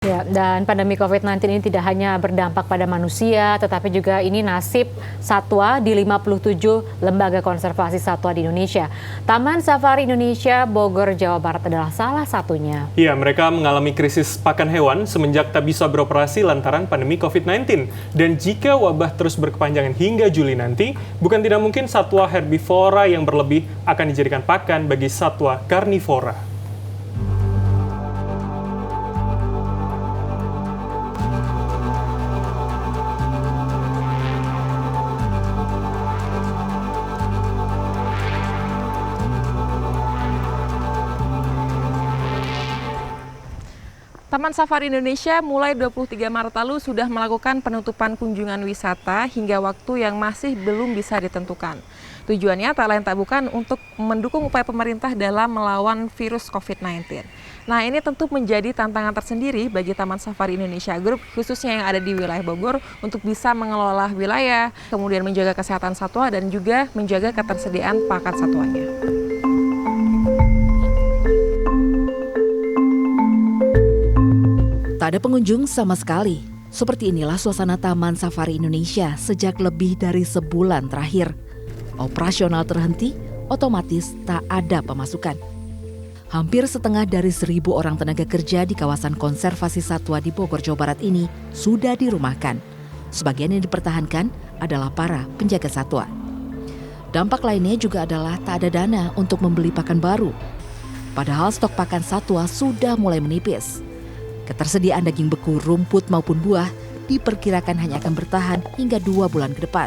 Ya, dan pandemi COVID-19 ini tidak hanya berdampak pada manusia, tetapi juga ini nasib satwa di 57 lembaga konservasi satwa di Indonesia. Taman Safari Indonesia Bogor, Jawa Barat adalah salah satunya. Iya, mereka mengalami krisis pakan hewan semenjak tak bisa beroperasi lantaran pandemi COVID-19. Dan jika wabah terus berkepanjangan hingga Juli nanti, bukan tidak mungkin satwa herbivora yang berlebih akan dijadikan pakan bagi satwa karnivora. Taman Safari Indonesia mulai 23 Maret lalu sudah melakukan penutupan kunjungan wisata hingga waktu yang masih belum bisa ditentukan. Tujuannya tak lain tak bukan untuk mendukung upaya pemerintah dalam melawan virus COVID-19. Nah, ini tentu menjadi tantangan tersendiri bagi Taman Safari Indonesia Group, khususnya yang ada di wilayah Bogor, untuk bisa mengelola wilayah, kemudian menjaga kesehatan satwa dan juga menjaga ketersediaan pakan satwanya. Tak ada pengunjung sama sekali. Seperti inilah suasana Taman Safari Indonesia sejak lebih dari sebulan terakhir. Operasional terhenti, otomatis tak ada pemasukan. Hampir setengah dari 1.000 orang tenaga kerja di kawasan konservasi satwa di Bogor, Jawa Barat ini sudah dirumahkan. Sebagian yang dipertahankan adalah para penjaga satwa. Dampak lainnya juga adalah tak ada dana untuk membeli pakan baru. Padahal stok pakan satwa sudah mulai menipis. Ketersediaan daging beku, rumput maupun buah diperkirakan hanya akan bertahan hingga 2 bulan ke depan.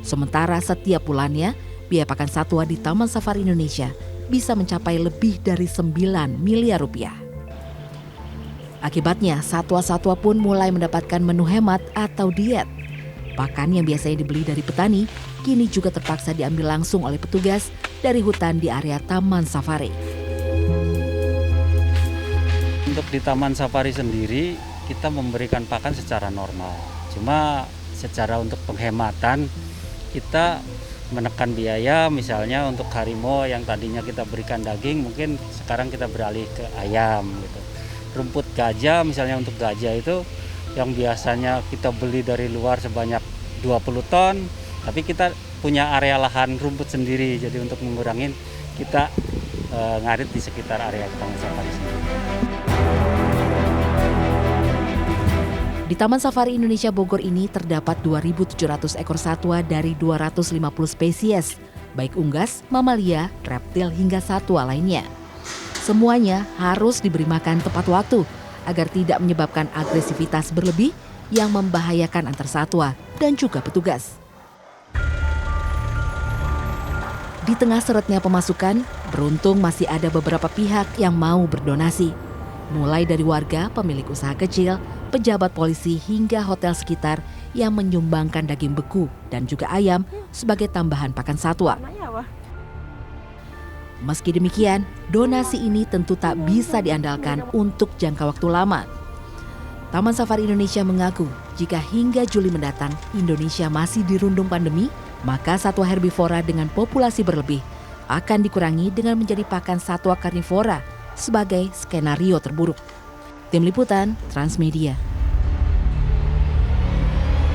Sementara setiap bulannya, biaya pakan satwa di Taman Safari Indonesia bisa mencapai lebih dari 9 miliar rupiah. Akibatnya, satwa-satwa pun mulai mendapatkan menu hemat atau diet. Pakan yang biasanya dibeli dari petani, kini juga terpaksa diambil langsung oleh petugas dari hutan di area Taman Safari. Untuk di Taman Safari sendiri, kita memberikan pakan secara normal. Cuma secara untuk penghematan, kita menekan biaya, misalnya untuk harimau yang tadinya kita berikan daging, mungkin sekarang kita beralih ke ayam gitu. Rumput gajah, misalnya untuk gajah itu yang biasanya kita beli dari luar sebanyak 20 ton, tapi kita punya area lahan rumput sendiri, jadi untuk mengurangi kita ngarit di sekitar area Taman Safari sendiri. Di Taman Safari Indonesia Bogor ini terdapat 2.700 ekor satwa dari 250 spesies, baik unggas, mamalia, reptil hingga satwa lainnya. Semuanya harus diberi makan tepat waktu agar tidak menyebabkan agresivitas berlebih yang membahayakan antar satwa dan juga petugas. Di tengah seretnya pemasukan, beruntung masih ada beberapa pihak yang mau berdonasi. Mulai dari warga, pemilik usaha kecil, pejabat polisi hingga hotel sekitar yang menyumbangkan daging beku dan juga ayam sebagai tambahan pakan satwa. Meski demikian, donasi ini tentu tak bisa diandalkan untuk jangka waktu lama. Taman Safari Indonesia mengaku jika hingga Juli mendatang Indonesia masih dirundung pandemi, maka satwa herbivora dengan populasi berlebih akan dikurangi dengan menjadi pakan satwa karnivora sebagai skenario terburuk. Tim Liputan Transmedia.